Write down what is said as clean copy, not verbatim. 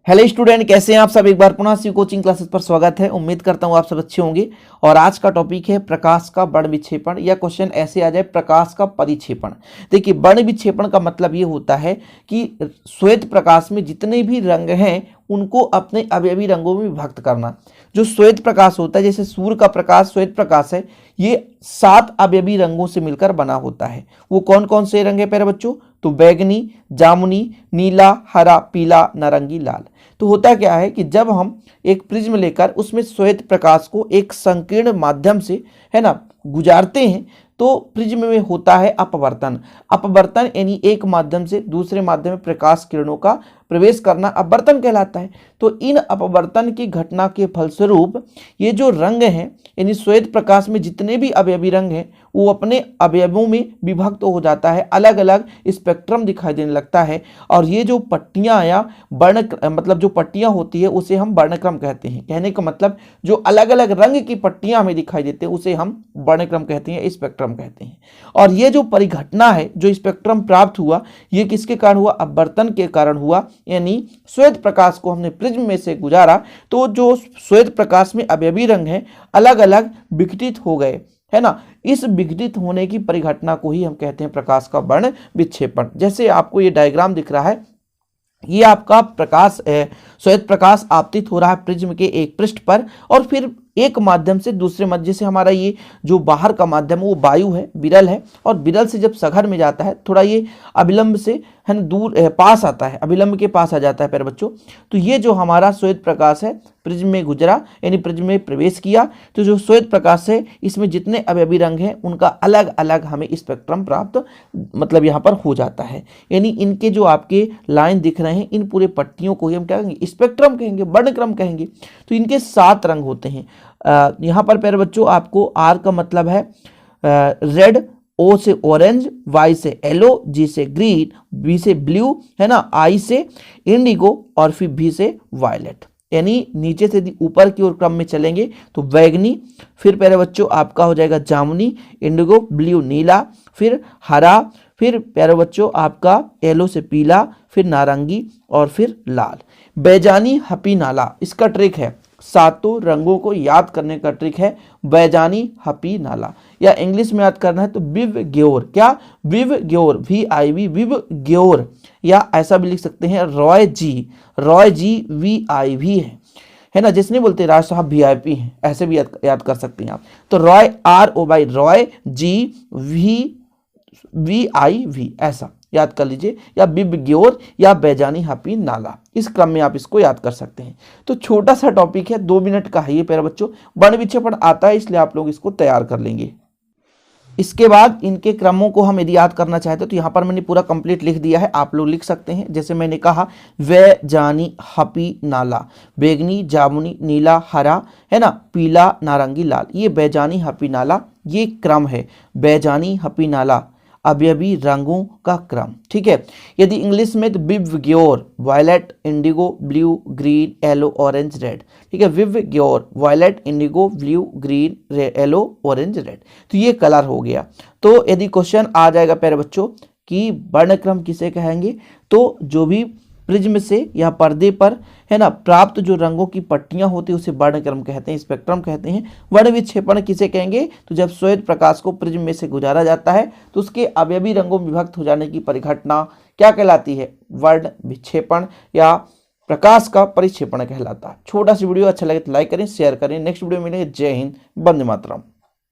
Hello student, कैसे हैं आप सब। एक बार पुनः सी कोचिंग क्लासेस पर स्वागत है। उम्मीद करता हूं आप सब अच्छे होंगे। और आज का टॉपिक है प्रकाश का वर्ण विक्षेपण, या क्वेश्चन ऐसे आ जाए प्रकाश का परिक्षेपण। देखिए, वर्ण विक्षेपण का मतलब ये होता है कि श्वेत प्रकाश में जितने भी रंग हैं उनको अपने अवयवी रंगों में विभक्त करना। जो श्वेत प्रकाश होता है, जैसे सूर्य का प्रकाश श्वेत प्रकाश है, ये 7 अवयवी रंगों से मिलकर बना होता है। वो कौन कौन से रंग है प्यारे बच्चों? तो बैगनी, जामुनी, नीला, हरा, पीला, नारंगी, लाल। तो होता क्या है कि जब हम एक प्रिज्म लेकर उसमें श्वेत प्रकाश को एक संकीर्ण माध्यम से, है ना, गुजारते हैं तो प्रिज्म में होता है अपवर्तन। अपवर्तन यानी एक माध्यम से दूसरे माध्यम में प्रकाश किरणों का प्रवेश करना अपवर्तन कहलाता है। तो इन अपवर्तन की घटना के फलस्वरूप ये जो रंग हैं, यानी श्वेत प्रकाश में जितने भी अवयवी रंग हैं वो अपने अवयवों में विभक्त हो जाता है, अलग अलग स्पेक्ट्रम दिखाई देने लगता है। और ये जो पट्टियां या वर्ण मतलब जो पट्टियां होती है उसे हम वर्णक्रम कहते हैं। कहने का मतलब जो अलग अलग रंग की पट्टियां हमें दिखाई देते हैं उसे हम वर्णक्रम कहते हैं, स्पेक्ट्रम कहते हैं। और ये जो परिघटना है, जो स्पेक्ट्रम प्राप्त हुआ, ये किसके कारण हुआ? अपवर्तन के कारण हुआ। यानी श्वेत प्रकाश को हमने प्रिज्म में से गुजारा तो जो श्वेत प्रकाश में अवयवी रंग हैं अलग अलग विघटित हो गए, है ना। इस विघटित होने की परिघटना को ही हम कहते हैं प्रकाश का वर्ण विक्षेपण। जैसे आपको ये डायग्राम दिख रहा है, ये आपका प्रकाश है, श्वेत प्रकाश आपतित हो रहा है प्रिज्म के एक पृष्ठ पर और फिर एक माध्यम से दूसरे माध्यम से। हमारा ये जो बाहर का माध्यम है वो वायु है, विरल है, और विरल से जब सघन में जाता है थोड़ा ये अविलंब से, है ना, दूर पास आता है, अविलंब के पास आ जाता है प्यारे बच्चों। तो ये जो हमारा श्वेत प्रकाश है प्रिज्म में गुजरा, यानी प्रिज्म में प्रवेश किया, तो जो श्वेत प्रकाश है इसमें जितने अवयवी रंग हैं उनका अलग अलग हमें स्पेक्ट्रम प्राप्त मतलब यहाँ पर हो जाता है। यानी इनके जो आपके लाइन दिख रहे हैं, इन पूरे पट्टियों को ही हम क्या कहेंगे? स्पेक्ट्रम कहेंगे, वर्णक्रम कहेंगे। तो इनके 7 रंग होते हैं। यहाँ पर प्यारे बच्चों आपको आर का मतलब है रेड, ओ से ऑरेंज, वाई से येलो, जी से ग्रीन, बी से ब्लू, है ना, आई से इंडिगो और फिर भी से वायलेट। यानी नीचे से ऊपर की ओर क्रम में चलेंगे तो बैगनी, फिर प्यारे बच्चों आपका हो जाएगा जामुनी, इंडिगो, ब्लू, नीला, फिर हरा, फिर प्यारे बच्चों आपका येलो से पीला, फिर नारंगी और फिर लाल। बैजानी, हपी, नाला, इसका ट्रिक है, 7 रंगों को याद करने का ट्रिक है बैजानी, हपी, नाला। या इंग्लिश में याद करना है तो विव ग्योर। क्या? विव ग्योर, VIV, विव ग्योर। या ऐसा भी लिख सकते हैं रॉय जी, VIV है ना। जिसने बोलते राज साहब VIP हैं, ऐसे भी याद कर सकते हैं आप। तो रॉय, ROY, रॉय, VIV ऐसा याद कर लीजिए, या बिब ग्योर या बैजानी, हपी, नाला, इस क्रम में आप इसको याद कर सकते हैं। तो छोटा सा टॉपिक है, 2 मिनट का है ये प्यारे बच्चों। वर्ण विक्षेपण आता है इसलिए आप लोग इसको तैयार कर लेंगे। इसके बाद इनके क्रमों को हम यदि याद करना चाहते तो यहाँ पर मैंने पूरा कंप्लीट लिख दिया है, आप लोग लिख सकते हैं। जैसे मैंने कहा वे, जानी, हपी, नाला, बैगनी, जामुनी, नीला, हरा, है ना, पीला, नारंगी, लाल। ये बैजानी, हपी, नाला, ये क्रम है। बैजानी, हपी, नाला अवयवी रंगों का क्रम, ठीक है। यदि इंग्लिश में तो विव ग्योर, violet, indigo, blue, green, yellow, orange, red, ठीक है। विव ग्योर, violet, indigo, blue, green, yellow, orange, red. तो ये कलर हो गया। तो यदि क्वेश्चन आ जाएगा प्यारे बच्चों कि वर्णक्रम किसे कहेंगे, तो जो भी प्रिज्म से या पर्दे पर, है ना, प्राप्त जो रंगों की पट्टियां होती है उसे वर्णक्रम कहते हैं, स्पेक्ट्रम कहते हैं। वर्ण विक्षेपण किसे कहेंगे? तो जब श्वेत प्रकाश को प्रिज्म में से गुजारा जाता है तो उसके अवयवी रंगों में विभक्त हो जाने की परिघटना क्या कहलाती है? वर्ण विक्षेपण या प्रकाश का परिक्षेपण कहलाता है। छोटा सा वीडियो अच्छा लगे तो लाइक करें, शेयर करें। नेक्स्ट वीडियो में मिलेंगे। जय हिंद, वंदे मातरम।